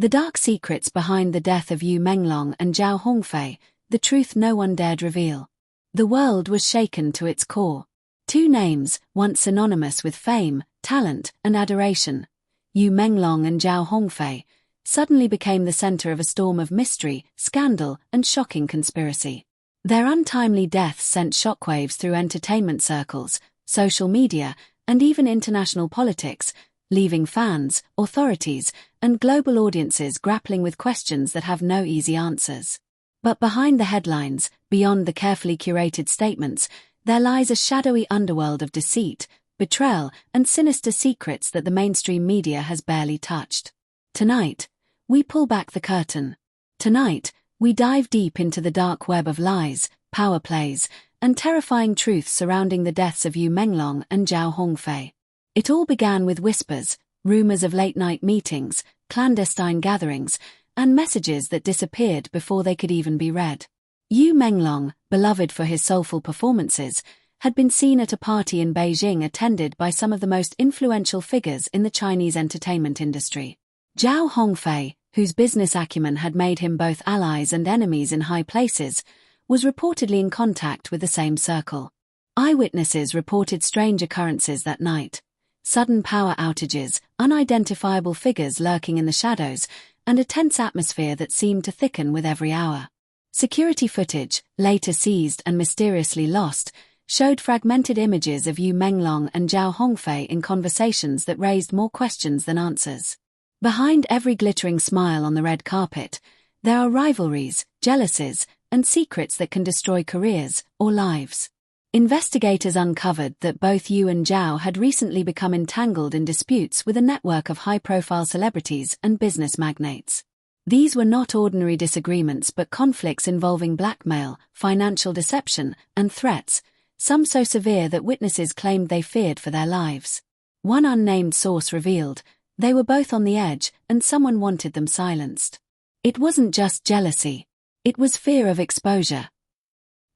The dark secrets behind the death of Menglong and Zhao Hongfei, the truth no one dared reveal. The world was shaken to its core. Two names, once synonymous with fame, talent, and adoration, Menglong and Zhao Hongfei, suddenly became the center of a storm of mystery, scandal, and shocking conspiracy. Their untimely deaths sent shockwaves through entertainment circles, social media, and even international politics, leaving fans, authorities, and global audiences grappling with questions that have no easy answers. But behind the headlines, beyond the carefully curated statements, there lies a shadowy underworld of deceit, betrayal, and sinister secrets that the mainstream media has barely touched. Tonight, we pull back the curtain. Tonight, we dive deep into the dark web of lies, power plays, and terrifying truths surrounding the deaths of Menglong and Zhao Hongfei. It all began with whispers, rumors of late-night meetings, clandestine gatherings, and messages that disappeared before they could even be read. Menglong, beloved for his soulful performances, had been seen at a party in Beijing attended by some of the most influential figures in the Chinese entertainment industry. Zhao Hongfei, whose business acumen had made him both allies and enemies in high places, was reportedly in contact with the same circle. Eyewitnesses reported strange occurrences that night: sudden power outages, unidentifiable figures lurking in the shadows, and a tense atmosphere that seemed to thicken with every hour. Security footage, later seized and mysteriously lost, showed fragmented images of Menglong and Zhao Hongfei in conversations that raised more questions than answers. Behind every glittering smile on the red carpet, there are rivalries, jealousies, and secrets that can destroy careers or lives. Investigators uncovered that both Yu and Zhao had recently become entangled in disputes with a network of high-profile celebrities and business magnates. These were not ordinary disagreements but conflicts involving blackmail, financial deception, and threats, some so severe that witnesses claimed they feared for their lives. One unnamed source revealed they were both on the edge and someone wanted them silenced. It wasn't just jealousy. It was fear of exposure.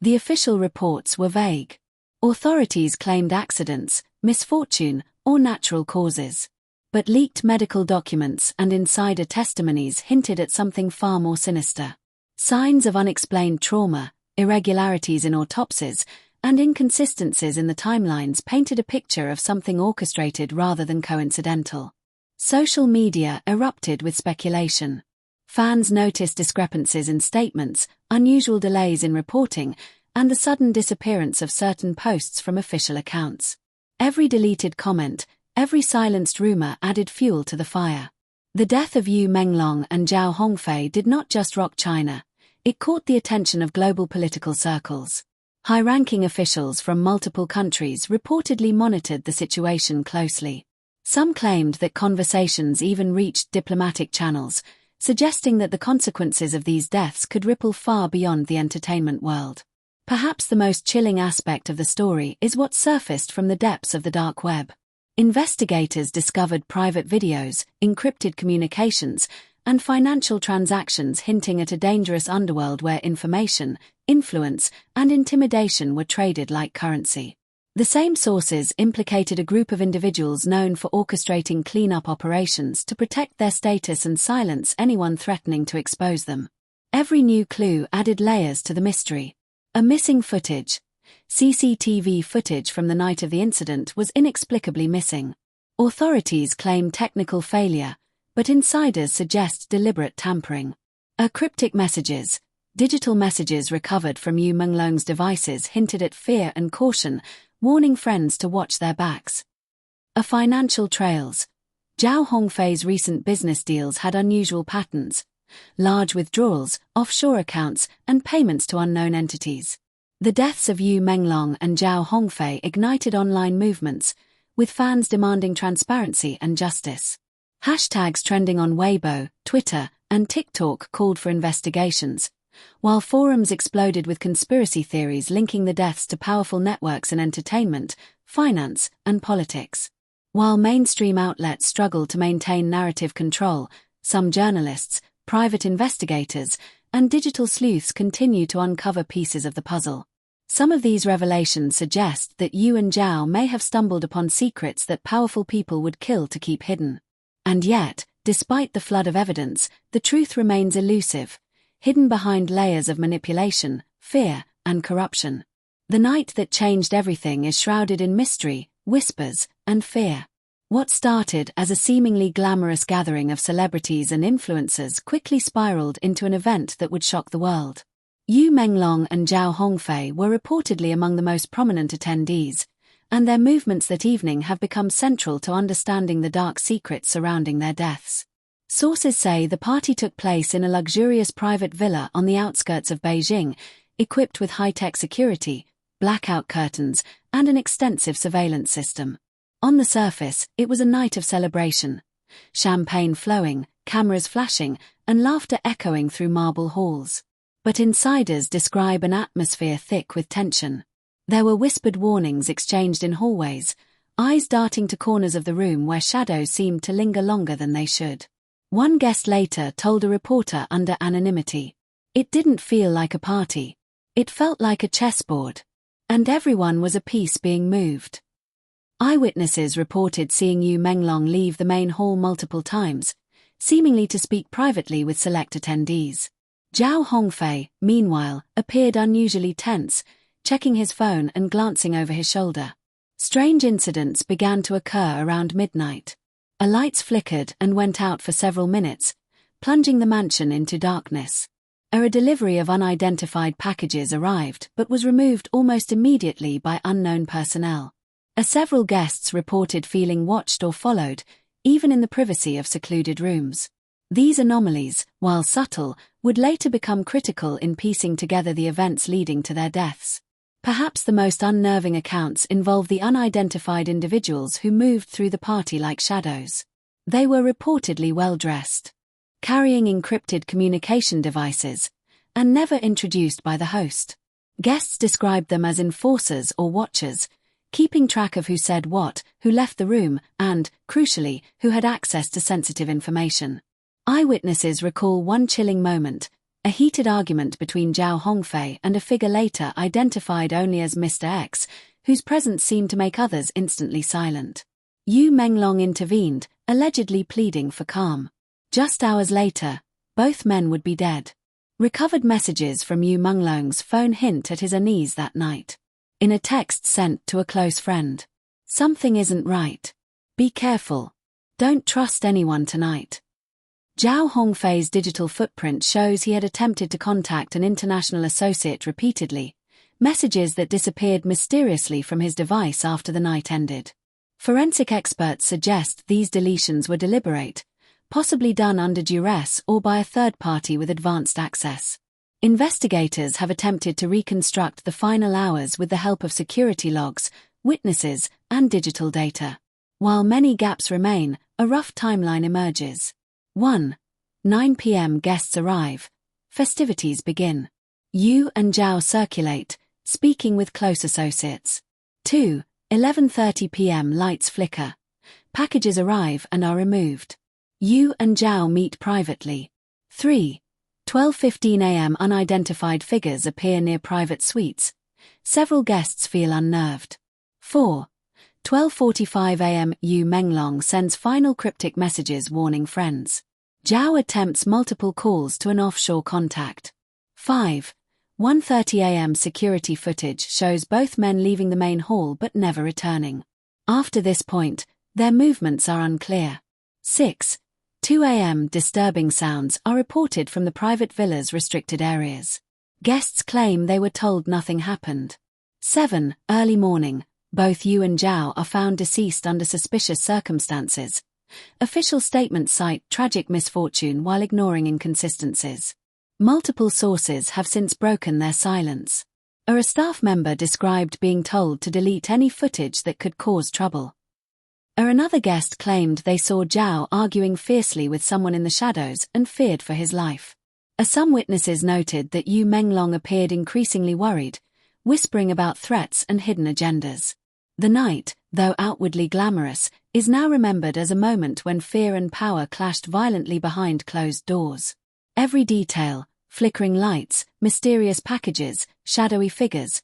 The official reports were vague. Authorities claimed accidents, misfortune, or natural causes. But leaked medical documents and insider testimonies hinted at something far more sinister. Signs of unexplained trauma, irregularities in autopsies, and inconsistencies in the timelines painted a picture of something orchestrated rather than coincidental. Social media erupted with speculation. Fans noticed discrepancies in statements, unusual delays in reporting, and the sudden disappearance of certain posts from official accounts. Every deleted comment, every silenced rumor added fuel to the fire. The death of Menglong and Zhao Hongfei did not just rock China, it caught the attention of global political circles. High-ranking officials from multiple countries reportedly monitored the situation closely. Some claimed that conversations even reached diplomatic channels, suggesting that the consequences of these deaths could ripple far beyond the entertainment world. Perhaps the most chilling aspect of the story is what surfaced from the depths of the dark web. Investigators discovered private videos, encrypted communications, and financial transactions hinting at a dangerous underworld where information, influence, and intimidation were traded like currency. The same sources implicated a group of individuals known for orchestrating cleanup operations to protect their status and silence anyone threatening to expose them. Every new clue added layers to the mystery. A missing footage. CCTV footage from the night of the incident was inexplicably missing. Authorities claim technical failure, but insiders suggest deliberate tampering. Cryptic messages. Digital messages recovered from Menglong's devices hinted at fear and caution, warning friends to watch their backs. Financial trails. Zhao Hongfei's recent business deals had unusual patterns: large withdrawals, offshore accounts, and payments to unknown entities. The deaths of Menglong and Zhao Hongfei ignited online movements, with fans demanding transparency and justice. Hashtags trending on Weibo, Twitter, and TikTok called for investigations, while forums exploded with conspiracy theories linking the deaths to powerful networks in entertainment, finance, and politics. While mainstream outlets struggled to maintain narrative control, some journalists, private investigators, and digital sleuths continue to uncover pieces of the puzzle. Some of these revelations suggest that Yu and Zhao may have stumbled upon secrets that powerful people would kill to keep hidden. And yet, Despite the flood of evidence, the truth remains elusive, hidden behind layers of manipulation, fear, and corruption. The night that changed everything is shrouded in mystery, whispers, and fear. What started as a seemingly glamorous gathering of celebrities and influencers quickly spiraled into an event that would shock the world. Menglong and Zhao Hongfei were reportedly among the most prominent attendees, and their movements that evening have become central to understanding the dark secrets surrounding their deaths. Sources say the party took place in a luxurious private villa on the outskirts of Beijing, equipped with high-tech security, blackout curtains, and an extensive surveillance system. On the surface, it was a night of celebration. Champagne flowing, cameras flashing, and laughter echoing through marble halls. But insiders describe an atmosphere thick with tension. There were whispered warnings exchanged in hallways, eyes darting to corners of the room where shadows seemed to linger longer than they should. One guest later told a reporter under anonymity, "It didn't feel like a party. It felt like a chessboard. And everyone was a piece being moved." Eyewitnesses reported seeing Menglong leave the main hall multiple times, seemingly to speak privately with select attendees. Zhao Hongfei, meanwhile, appeared unusually tense, checking his phone and glancing over his shoulder. Strange incidents began to occur around midnight. Lights flickered and went out for several minutes, plunging the mansion into darkness. A delivery of unidentified packages arrived but was removed almost immediately by unknown personnel. Several guests reported feeling watched or followed, even in the privacy of secluded rooms. These anomalies, while subtle, would later become critical in piecing together the events leading to their deaths. Perhaps the most unnerving accounts involve the unidentified individuals who moved through the party like shadows. They were reportedly well-dressed, carrying encrypted communication devices, and never introduced by the host. Guests described them as enforcers or watchers, keeping track of who said what, who left the room, and, crucially, who had access to sensitive information. Eyewitnesses recall one chilling moment, a heated argument between Zhao Hongfei and a figure later identified only as Mr. X, whose presence seemed to make others instantly silent. Menglong intervened, allegedly pleading for calm. Just hours later, both men would be dead. Recovered messages from Menglong's phone hint at his unease that night. In a text sent to a close friend, "Something isn't right. Be careful. Don't trust anyone tonight." Zhao Hongfei's digital footprint shows he had attempted to contact an international associate repeatedly, messages that disappeared mysteriously from his device after the night ended. Forensic experts suggest these deletions were deliberate, possibly done under duress or by a third party with advanced access. Investigators have attempted to reconstruct the final hours with the help of security logs, witnesses, and digital data. While many gaps remain, a rough timeline emerges. 1. 9 p.m. guests arrive. Festivities begin. And Zhao circulate, speaking with close associates. 2. 11:30 p.m. lights flicker. Packages arrive and are removed. And Zhao meet privately. 3. 12:15 a.m. unidentified figures appear near private suites. Several guests feel unnerved. 4. 12:45 a.m. Menglong sends final cryptic messages warning friends. Zhao attempts multiple calls to an offshore contact. 5. 1:30 a.m. security footage shows both men leaving the main hall but never returning. After this point, their movements are unclear. 6. 2 a.m. disturbing sounds are reported from the private villa's restricted areas. Guests claim they were told nothing happened. 7. Early morning. Both and Zhao are found deceased under suspicious circumstances. Official statements cite tragic misfortune while ignoring inconsistencies. Multiple sources have since broken their silence. A staff member described being told to delete any footage that could cause trouble. Another guest claimed they saw Zhao arguing fiercely with someone in the shadows and feared for his life. Some witnesses noted that Menglong appeared increasingly worried, whispering about threats and hidden agendas. The night, though outwardly glamorous, is now remembered as a moment when fear and power clashed violently behind closed doors. Every detail, flickering lights, mysterious packages, shadowy figures,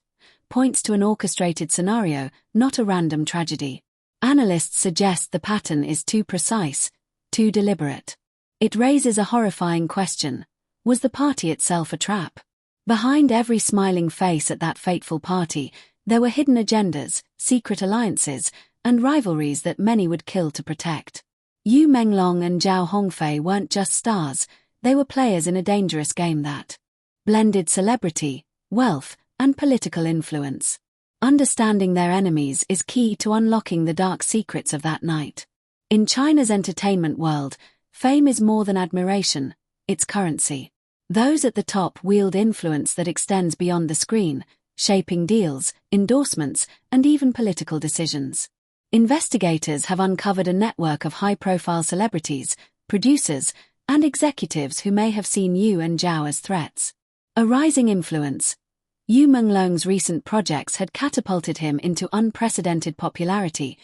points to an orchestrated scenario, not a random tragedy. Analysts suggest the pattern is too precise, too deliberate. It raises a horrifying question. Was the party itself a trap? Behind every smiling face at that fateful party, there were hidden agendas, secret alliances, and rivalries that many would kill to protect. Yu Menglong and Zhao Hongfei weren't just stars, they were players in a dangerous game that blended celebrity, wealth, and political influence. Understanding their enemies is key to unlocking the dark secrets of that night. In China's entertainment world, fame is more than admiration, it's currency. Those at the top wield influence that extends beyond the screen, shaping deals, endorsements, and even political decisions. Investigators have uncovered a network of high-profile celebrities, producers, and executives who may have seen Yu and Zhao as threats. A rising influence. Yu Menglong's recent projects had catapulted him into unprecedented popularity,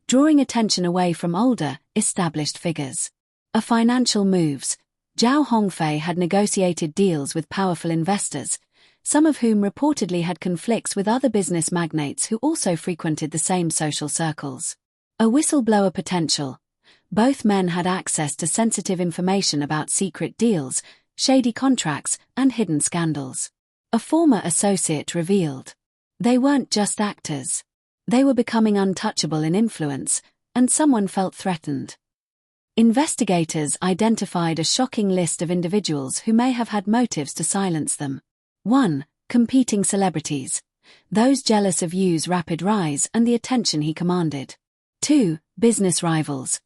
drawing attention away from older, established figures. Financial moves. Zhao Hongfei had negotiated deals with powerful investors, some of whom reportedly had conflicts with other business magnates who also frequented the same social circles. A whistleblower potential. Both men had access to sensitive information about secret deals, shady contracts, and hidden scandals. A former associate revealed. They weren't just actors. They were becoming untouchable in influence, and someone felt threatened. Investigators identified a shocking list of individuals who may have had motives to silence them. 1. Competing celebrities. Those jealous of Yu's rapid rise and the attention he commanded. 2. Business rivals.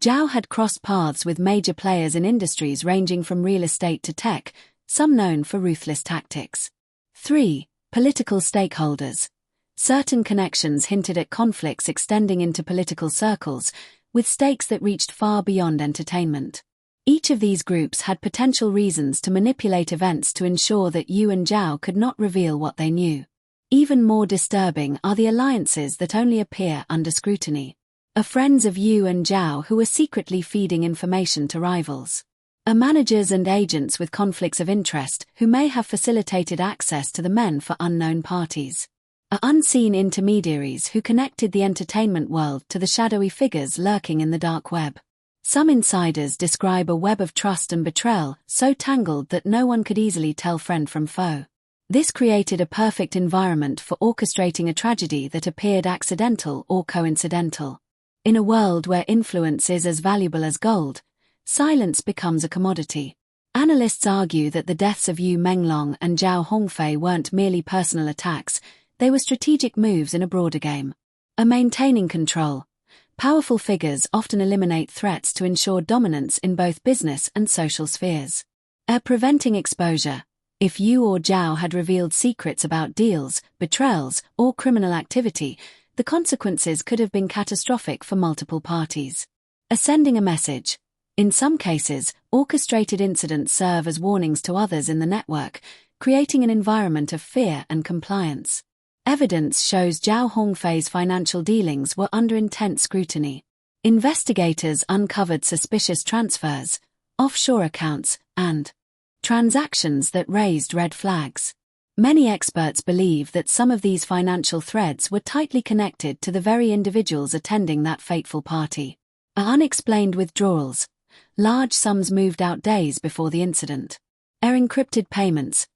Zhao had crossed paths with major players in industries ranging from real estate to tech, some known for ruthless tactics. 3. Political stakeholders. Certain connections hinted at conflicts extending into political circles, with stakes that reached far beyond entertainment. Each of these groups had potential reasons to manipulate events to ensure that Yu and Zhao could not reveal what they knew. Even more disturbing are the alliances that only appear under scrutiny. Friends of Yu and Zhao who were secretly feeding information to rivals. Managers and agents with conflicts of interest who may have facilitated access to the men for unknown parties. Unseen intermediaries who connected the entertainment world to the shadowy figures lurking in the dark web. Some insiders describe a web of trust and betrayal so tangled that no one could easily tell friend from foe. This created a perfect environment for orchestrating a tragedy that appeared accidental or coincidental. In a world where influence is as valuable as gold, silence becomes a commodity. Analysts argue that the deaths of Yu Menglong and Zhao Hongfei weren't merely personal attacks, they were strategic moves in a broader game. Maintaining control. Powerful figures often eliminate threats to ensure dominance in both business and social spheres. Preventing exposure. If Yu or Zhao had revealed secrets about deals, betrayals, or criminal activity, the consequences could have been catastrophic for multiple parties. Sending a message. In some cases, orchestrated incidents serve as warnings to others in the network, creating an environment of fear and compliance. Evidence shows Zhao Hongfei's financial dealings were under intense scrutiny. Investigators uncovered suspicious transfers, offshore accounts, and transactions that raised red flags. Many experts believe that some of these financial threads were tightly connected to the very individuals attending that fateful party. Unexplained withdrawals. Large sums moved out days before the incident. Encrypted payments.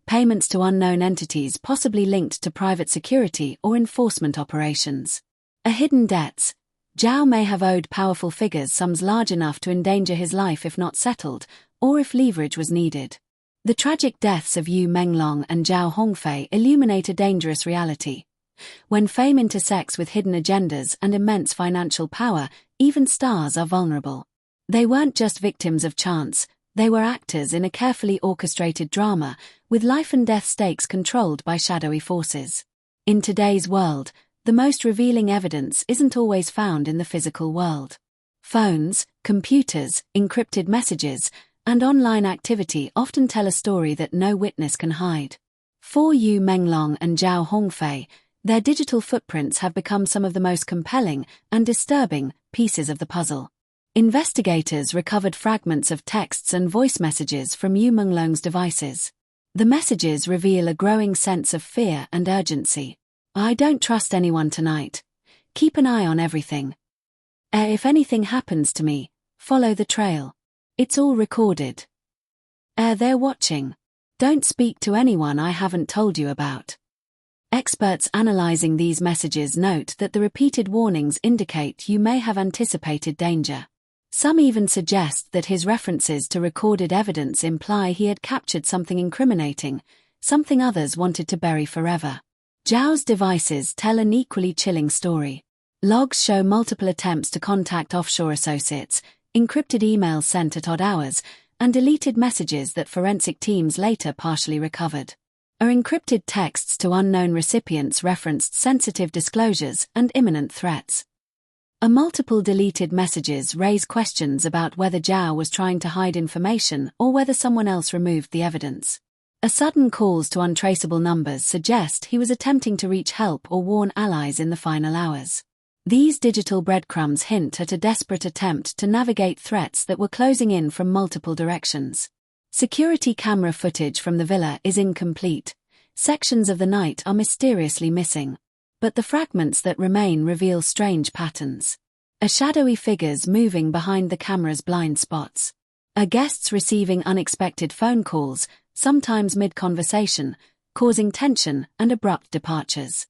Payments to unknown entities possibly linked to private security or enforcement operations. Hidden debts. Zhao may have owed powerful figures sums large enough to endanger his life if not settled, or if leverage was needed. The tragic deaths of Yu Menglong and Zhao Hongfei illuminate a dangerous reality. When fame intersects with hidden agendas and immense financial power, even stars are vulnerable. They weren't just victims of chance, they were actors in a carefully orchestrated drama, with life and death stakes controlled by shadowy forces. In today's world, the most revealing evidence isn't always found in the physical world. Phones, computers, encrypted messages, and online activity often tell a story that no witness can hide. For Yu Menglong and Zhao Hongfei, their digital footprints have become some of the most compelling and disturbing pieces of the puzzle. Investigators recovered fragments of texts and voice messages from Yu Menglong's devices. The messages reveal a growing sense of fear and urgency. I don't trust anyone tonight. Keep an eye on everything. If anything happens to me, Follow the trail. It's all recorded. They're watching. Don't speak to anyone I haven't told you about. Experts analyzing these messages note that the repeated warnings indicate Yu may have anticipated danger. Some even suggest that his references to recorded evidence imply he had captured something incriminating, something others wanted to bury forever. Zhao's devices tell an equally chilling story. Logs show multiple attempts to contact offshore associates, encrypted emails sent at odd hours, and deleted messages that forensic teams later partially recovered. Encrypted texts to unknown recipients referenced sensitive disclosures and imminent threats. Multiple deleted messages raise questions about whether Zhao was trying to hide information or whether someone else removed the evidence. Sudden calls to untraceable numbers suggest he was attempting to reach help or warn allies in the final hours. These digital breadcrumbs hint at a desperate attempt to navigate threats that were closing in from multiple directions. Security camera footage from the villa is incomplete. Sections of the night are mysteriously missing. But the fragments that remain reveal strange patterns. Shadowy figures moving behind the camera's blind spots. Guests receiving unexpected phone calls, sometimes mid-conversation, causing tension and abrupt departures.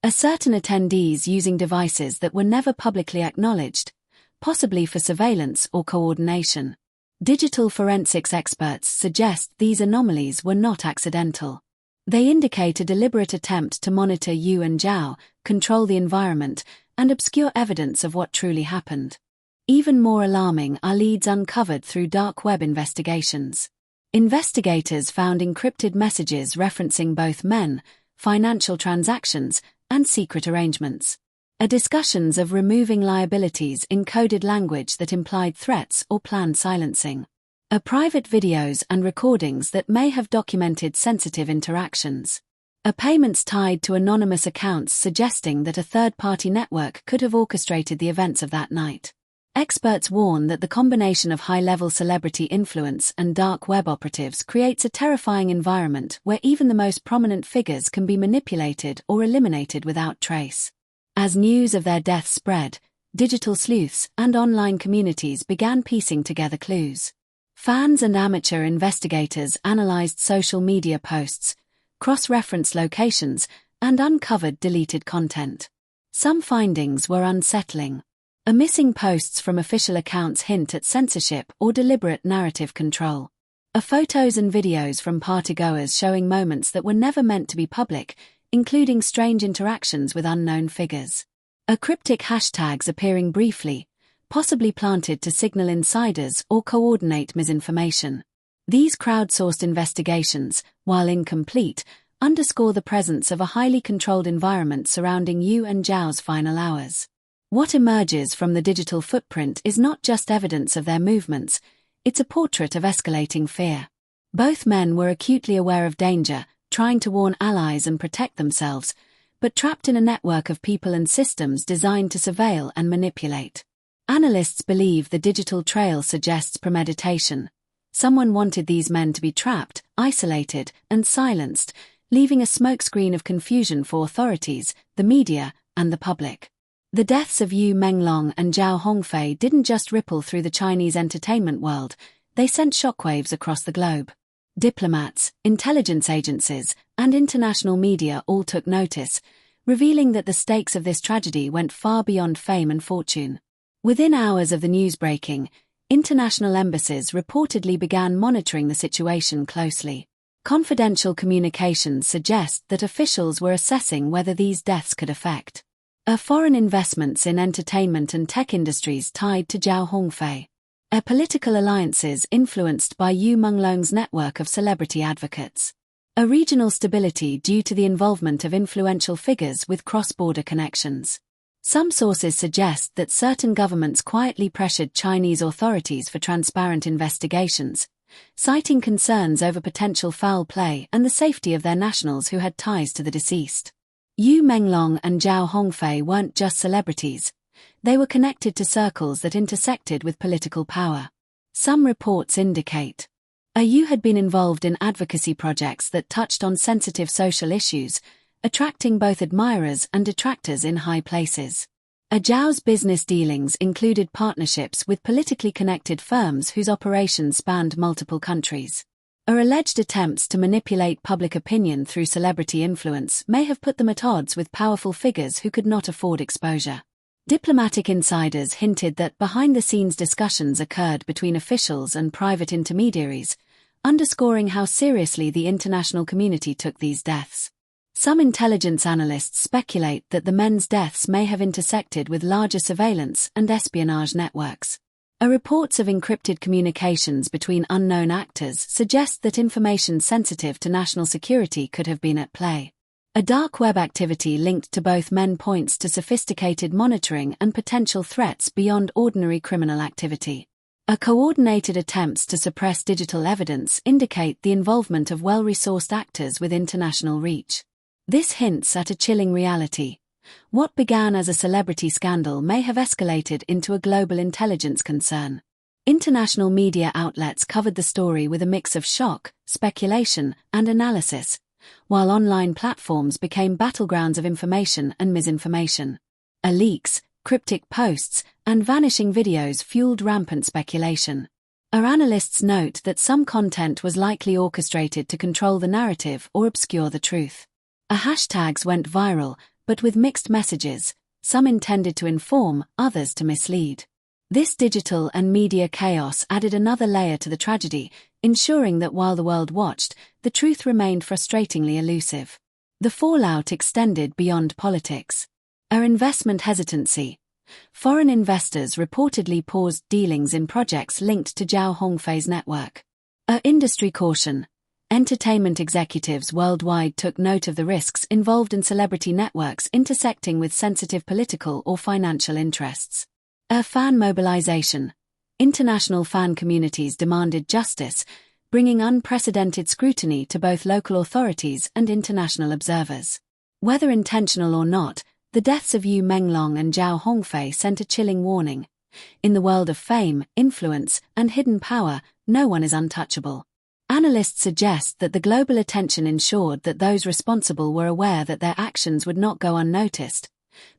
Certain attendees using devices that were never publicly acknowledged, possibly for surveillance or coordination. Digital forensics experts suggest these anomalies were not accidental. They indicate a deliberate attempt to monitor Yu and Zhao, control the environment, and obscure evidence of what truly happened. Even more alarming are leads uncovered through dark web investigations. Investigators found encrypted messages referencing both men, financial transactions, and secret arrangements. Discussions of removing liabilities in coded language that implied threats or planned silencing. Private videos and recordings that may have documented sensitive interactions. Payments tied to anonymous accounts suggesting that a third-party network could have orchestrated the events of that night. Experts warn that the combination of high-level celebrity influence and dark web operatives creates a terrifying environment where even the most prominent figures can be manipulated or eliminated without trace. As news of their deaths spread, digital sleuths and online communities began piecing together clues. Fans and amateur investigators analyzed social media posts, cross-referenced locations, and uncovered deleted content. Some findings were unsettling. Missing posts from official accounts hint at censorship or deliberate narrative control. Photos and videos from partygoers showing moments that were never meant to be public, including strange interactions with unknown figures. Cryptic hashtags appearing briefly, possibly planted to signal insiders or coordinate misinformation. These crowdsourced investigations, while incomplete, underscore the presence of a highly controlled environment surrounding Yu and Zhao's final hours. What emerges from the digital footprint is not just evidence of their movements, it's a portrait of escalating fear. Both men were acutely aware of danger, trying to warn allies and protect themselves, but trapped in a network of people and systems designed to surveil and manipulate. Analysts believe the digital trail suggests premeditation. Someone wanted these men to be trapped, isolated, and silenced, leaving a smokescreen of confusion for authorities, the media, and the public. The deaths of Yu Menglong and Zhao Hongfei didn't just ripple through the Chinese entertainment world, they sent shockwaves across the globe. Diplomats, intelligence agencies, and international media all took notice, revealing that the stakes of this tragedy went far beyond fame and fortune. Within hours of the news breaking, international embassies reportedly began monitoring the situation closely. Confidential communications suggest that officials were assessing whether these deaths could affect foreign investments in entertainment and tech industries tied to Zhao Hongfei. Political alliances influenced by Yu Menglong's network of celebrity advocates. Regional stability due to the involvement of influential figures with cross-border connections. Some sources suggest that certain governments quietly pressured Chinese authorities for transparent investigations, citing concerns over potential foul play and the safety of their nationals who had ties to the deceased. Yu Menglong and Zhao Hongfei weren't just celebrities. They were connected to circles that intersected with political power. Some reports indicate Yu had been involved in advocacy projects that touched on sensitive social issues, attracting both admirers and detractors in high places. Zhao's business dealings included partnerships with politically connected firms whose operations spanned multiple countries. Her alleged attempts to manipulate public opinion through celebrity influence may have put them at odds with powerful figures who could not afford exposure. Diplomatic insiders hinted that behind-the-scenes discussions occurred between officials and private intermediaries, underscoring how seriously the international community took these deaths. Some intelligence analysts speculate that the men's deaths may have intersected with larger surveillance and espionage networks. Reports of encrypted communications between unknown actors suggest that information sensitive to national security could have been at play. A dark web activity linked to both men points to sophisticated monitoring and potential threats beyond ordinary criminal activity. Coordinated attempts to suppress digital evidence indicate the involvement of well-resourced actors with international reach. This hints at a chilling reality. What began as a celebrity scandal may have escalated into a global intelligence concern. International media outlets covered the story with a mix of shock, speculation, and analysis, while online platforms became battlegrounds of information and misinformation. Leaks, cryptic posts, and vanishing videos fueled rampant speculation. Our analysts note that some content was likely orchestrated to control the narrative or obscure the truth. Hashtags went viral, but with mixed messages, some intended to inform, others to mislead. This digital and media chaos added another layer to the tragedy, ensuring that while the world watched, the truth remained frustratingly elusive. The fallout extended beyond politics. Investment hesitancy. Foreign investors reportedly paused dealings in projects linked to Zhao Hongfei's network. Industry caution. Entertainment executives worldwide took note of the risks involved in celebrity networks intersecting with sensitive political or financial interests. Fan mobilization. International fan communities demanded justice, bringing unprecedented scrutiny to both local authorities and international observers. Whether intentional or not, the deaths of Menglong and Zhao Hongfei sent a chilling warning. In the world of fame, influence, and hidden power, no one is untouchable. Analysts suggest that the global attention ensured that those responsible were aware that their actions would not go unnoticed,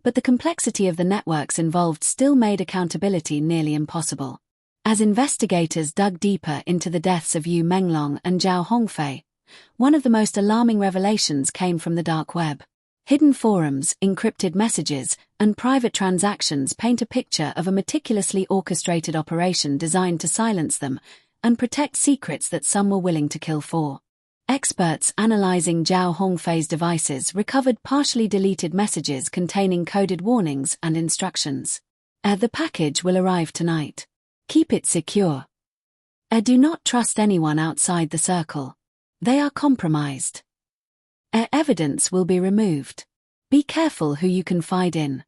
but the complexity of the networks involved still made accountability nearly impossible. As investigators dug deeper into the deaths of Menglong and Zhao Hongfei, one of the most alarming revelations came from the dark web. Hidden forums, encrypted messages, and private transactions paint a picture of a meticulously orchestrated operation designed to silence them and protect secrets that some were willing to kill for. Experts analyzing Zhao Hongfei's devices recovered partially deleted messages containing coded warnings and instructions. The package will arrive tonight. Keep it secure. Do not trust anyone outside the circle. They are compromised. Evidence will be removed. Be careful who you confide in.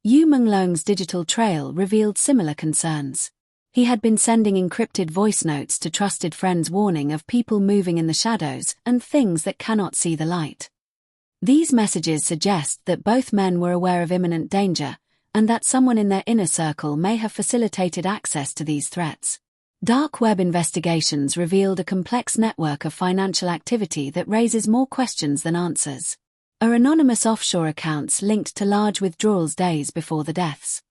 Menglong's digital trail revealed similar concerns. He had been sending encrypted voice notes to trusted friends warning of people moving in the shadows and things that cannot see the light. These messages suggest that both men were aware of imminent danger, and that someone in their inner circle may have facilitated access to these threats. Dark web investigations revealed a complex network of financial activity that raises more questions than answers. Anonymous offshore accounts linked to large withdrawals days before the deaths.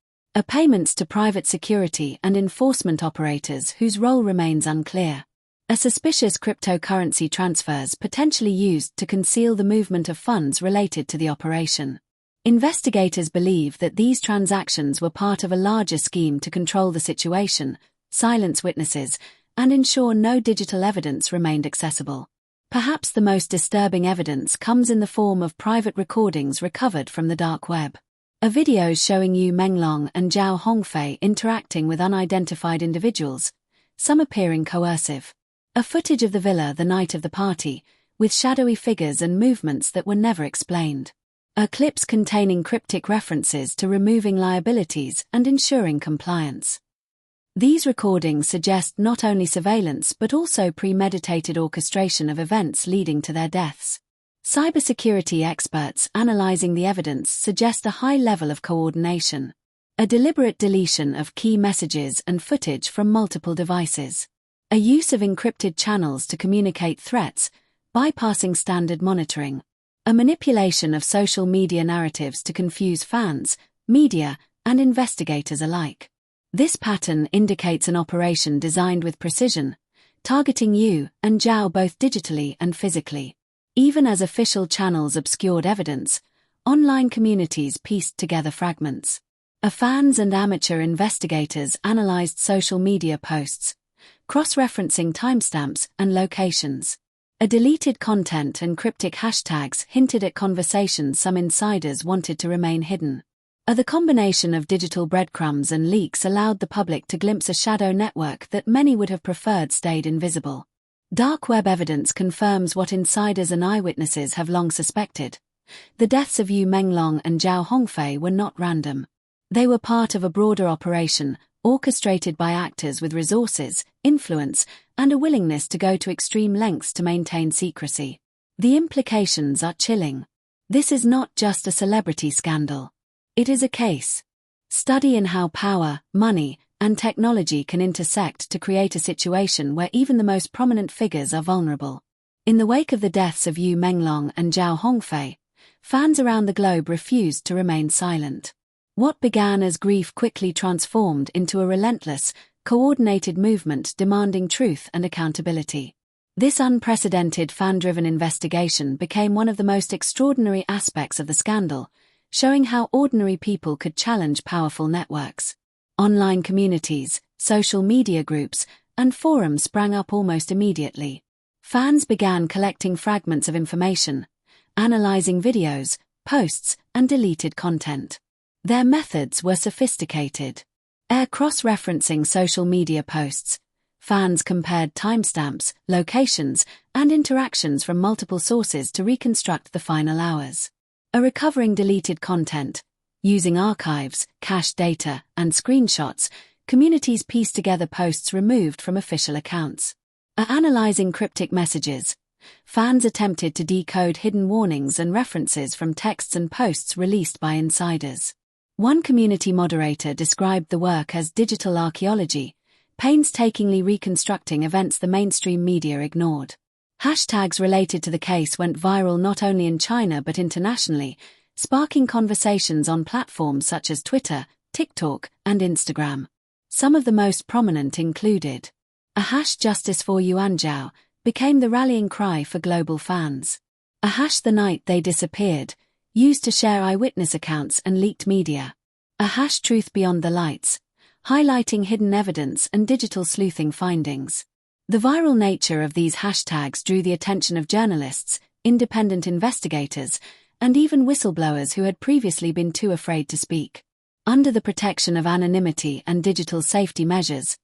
Payments to private security and enforcement operators whose role remains unclear. Suspicious cryptocurrency transfers potentially used to conceal the movement of funds related to the operation. Investigators believe that these transactions were part of a larger scheme to control the situation, silence witnesses, and ensure no digital evidence remained accessible. Perhaps the most disturbing evidence comes in the form of private recordings recovered from the dark web. Videos showing Menglong and Zhao Hongfei interacting with unidentified individuals, some appearing coercive. Footage of the villa the night of the party, with shadowy figures and movements that were never explained. Clips containing cryptic references to removing liabilities and ensuring compliance. These recordings suggest not only surveillance but also premeditated orchestration of events leading to their deaths. Cybersecurity experts analyzing the evidence suggest a high level of coordination. A deliberate deletion of key messages and footage from multiple devices. A use of encrypted channels to communicate threats, bypassing standard monitoring. A manipulation of social media narratives to confuse fans, media, and investigators alike. This pattern indicates an operation designed with precision, targeting Yu and Zhao both digitally and physically. Even as official channels obscured evidence, online communities pieced together fragments. Fans and amateur investigators analyzed social media posts, cross-referencing timestamps and locations. Deleted content and cryptic hashtags hinted at conversations some insiders wanted to remain hidden. The combination of digital breadcrumbs and leaks allowed the public to glimpse a shadow network that many would have preferred stayed invisible. Dark web evidence confirms what insiders and eyewitnesses have long suspected. The deaths of Yu Menglong and Zhao Hongfei were not random. They were part of a broader operation, orchestrated by actors with resources, influence, and a willingness to go to extreme lengths to maintain secrecy. The implications are chilling. This is not just a celebrity scandal. It is a case study in how power, money, and technology can intersect to create a situation where even the most prominent figures are vulnerable. In the wake of the deaths of Yu Menglong and Zhao Hongfei, fans around the globe refused to remain silent. What began as grief quickly transformed into a relentless, coordinated movement demanding truth and accountability. This unprecedented fan-driven investigation became one of the most extraordinary aspects of the scandal, showing how ordinary people could challenge powerful networks. Online communities, social media groups, and forums sprang up almost immediately. Fans began collecting fragments of information, analyzing videos, posts, and deleted content. Their methods were sophisticated. Cross-referencing social media posts, fans compared timestamps, locations, and interactions from multiple sources to reconstruct the final hours. Recovering deleted content, using archives, cached data, and screenshots, communities pieced together posts removed from official accounts. Analyzing cryptic messages, fans attempted to decode hidden warnings and references from texts and posts released by insiders. One community moderator described the work as digital archaeology, painstakingly reconstructing events the mainstream media ignored. Hashtags related to the case went viral not only in China but internationally, sparking conversations on platforms such as Twitter, TikTok, and Instagram. Some of the most prominent included #Justice for Yuan Zhao became the rallying cry for global fans. #The night they disappeared, used to share eyewitness accounts and leaked media. #Truth beyond the lights, highlighting hidden evidence and digital sleuthing findings. The viral nature of these hashtags drew the attention of journalists, independent investigators, and even whistleblowers who had previously been too afraid to speak. Under the protection of anonymity and digital safety measures,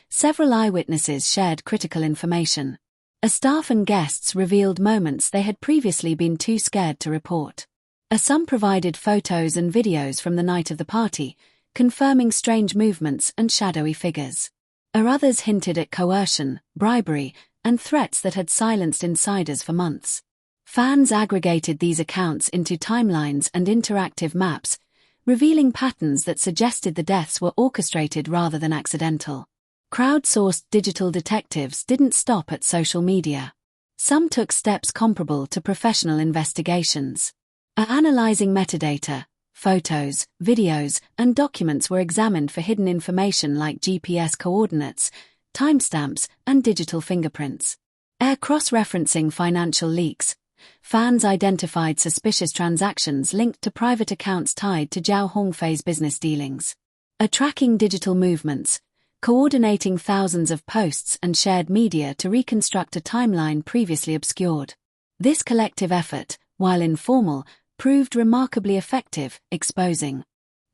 several eyewitnesses shared critical information. Staff and guests revealed moments they had previously been too scared to report. Some provided photos and videos from the night of the party, confirming strange movements and shadowy figures. Others hinted at coercion, bribery, and threats that had silenced insiders for months. Fans aggregated these accounts into timelines and interactive maps, revealing patterns that suggested the deaths were orchestrated rather than accidental. Crowdsourced digital detectives didn't stop at social media. Some took steps comparable to professional investigations. Analyzing metadata, photos, videos, and documents were examined for hidden information like GPS coordinates, timestamps, and digital fingerprints. Cross-referencing financial leaks, fans identified suspicious transactions linked to private accounts tied to Zhao Hongfei's business dealings. Tracking digital movements, coordinating thousands of posts and shared media to reconstruct a timeline previously obscured. This collective effort, while informal, proved remarkably effective, exposing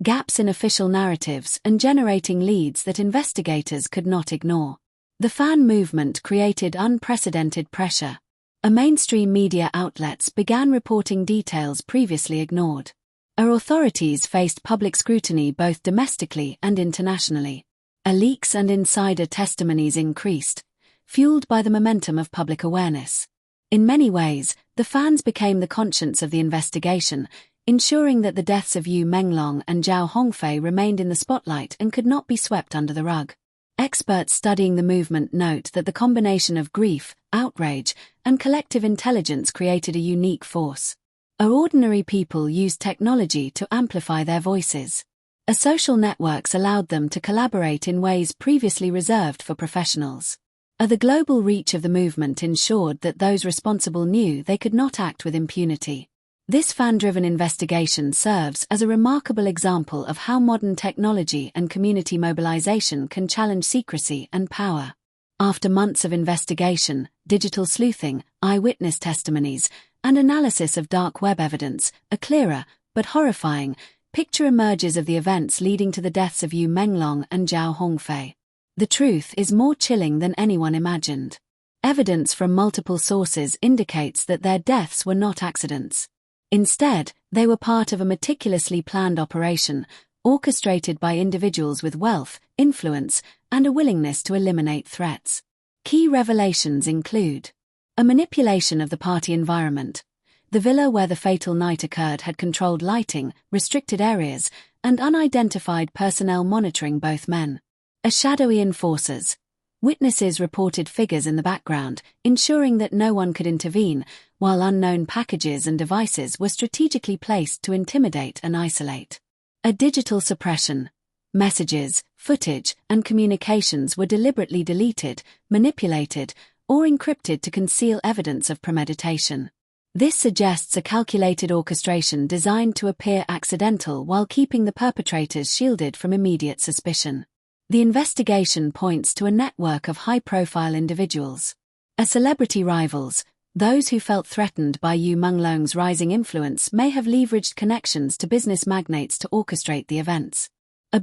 gaps in official narratives and generating leads that investigators could not ignore. The fan movement created unprecedented pressure. Mainstream media outlets began reporting details previously ignored. Authorities faced public scrutiny both domestically and internationally. Leaks and insider testimonies increased, fueled by the momentum of public awareness. In many ways, the fans became the conscience of the investigation, ensuring that the deaths of Yu Menglong and Zhao Hongfei remained in the spotlight and could not be swept under the rug. Experts studying the movement note that the combination of grief, outrage, and collective intelligence created a unique force. Our ordinary people used technology to amplify their voices. Our social networks allowed them to collaborate in ways previously reserved for professionals. The global reach of the movement ensured that those responsible knew they could not act with impunity. This fan-driven investigation serves as a remarkable example of how modern technology and community mobilization can challenge secrecy and power. After months of investigation, digital sleuthing, eyewitness testimonies, and analysis of dark web evidence, a clearer, but horrifying, picture emerges of the events leading to the deaths of Menglong and Zhao Hongfei. The truth is more chilling than anyone imagined. Evidence from multiple sources indicates that their deaths were not accidents. Instead, they were part of a meticulously planned operation, orchestrated by individuals with wealth, influence, and a willingness to eliminate threats. Key revelations include a manipulation of the party environment. The villa where the fatal night occurred had controlled lighting, restricted areas, and unidentified personnel monitoring both men. A shadowy enforcers. Witnesses reported figures in the background, ensuring that no one could intervene, while unknown packages and devices were strategically placed to intimidate and isolate. A digital suppression. Messages, footage, and communications were deliberately deleted, manipulated, or encrypted to conceal evidence of premeditation. This suggests a calculated orchestration designed to appear accidental while keeping the perpetrators shielded from immediate suspicion. The investigation points to a network of high-profile individuals. Celebrity rivals. Those who felt threatened by Menglong's rising influence may have leveraged connections to business magnates to orchestrate the events.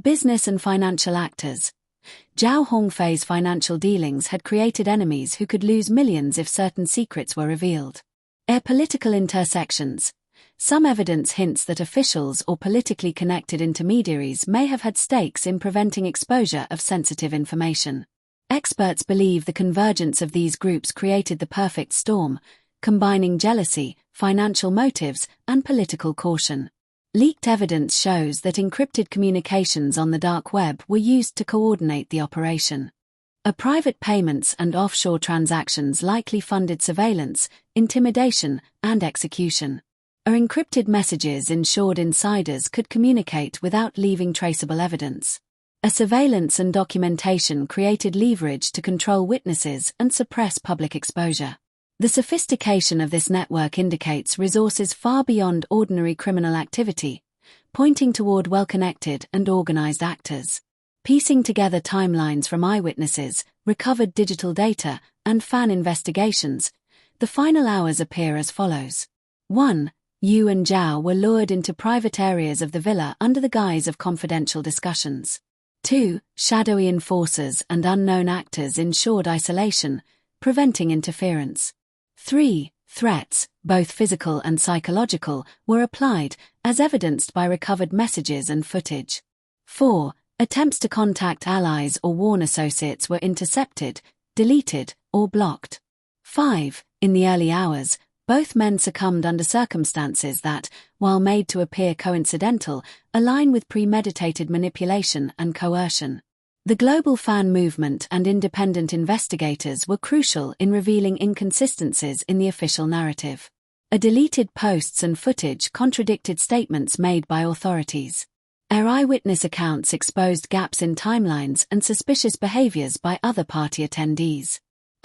Business and financial actors. Zhao Hongfei's financial dealings had created enemies who could lose millions if certain secrets were revealed. Political intersections. Some evidence hints that officials or politically connected intermediaries may have had stakes in preventing exposure of sensitive information. Experts believe the convergence of these groups created the perfect storm, combining jealousy, financial motives, and political caution. Leaked evidence shows that encrypted communications on the dark web were used to coordinate the operation. Private payments and offshore transactions likely funded surveillance, intimidation, and execution. Encrypted messages ensured insiders could communicate without leaving traceable evidence. Surveillance and documentation created leverage to control witnesses and suppress public exposure. The sophistication of this network indicates resources far beyond ordinary criminal activity, pointing toward well-connected and organized actors. Piecing together timelines from eyewitnesses, recovered digital data, and fan investigations, the final hours appear as follows. 1. Yu and Zhao were lured into private areas of the villa under the guise of confidential discussions. 2. Shadowy enforcers and unknown actors ensured isolation, preventing interference. 3. Threats, both physical and psychological, were applied, as evidenced by recovered messages and footage. 4. Attempts to contact allies or warn associates were intercepted, deleted, or blocked. 5. In the early hours, both men succumbed under circumstances that, while made to appear coincidental, align with premeditated manipulation and coercion. The global fan movement and independent investigators were crucial in revealing inconsistencies in the official narrative. Deleted posts and footage contradicted statements made by authorities. Eyewitness accounts exposed gaps in timelines and suspicious behaviors by other party attendees.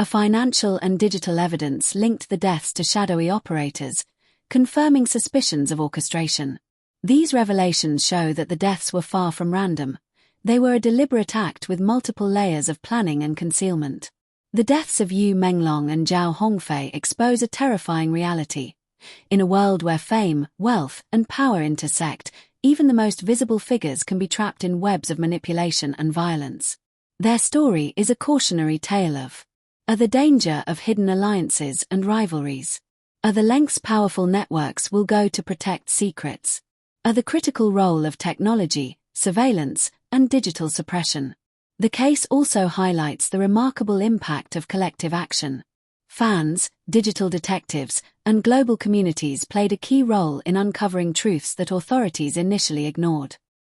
Financial and digital evidence linked the deaths to shadowy operators, confirming suspicions of orchestration. These revelations show that the deaths were far from random. They were a deliberate act with multiple layers of planning and concealment. The deaths of Menglong and Zhao Hongfei expose a terrifying reality. In a world where fame, wealth, and power intersect, even the most visible figures can be trapped in webs of manipulation and violence. Their story is a cautionary tale of the danger of hidden alliances and rivalries. The lengths powerful networks will go to protect secrets. The critical role of technology, surveillance, and digital suppression. The case also highlights the remarkable impact of collective action. Fans, digital detectives, and global communities played a key role in uncovering truths that authorities initially ignored.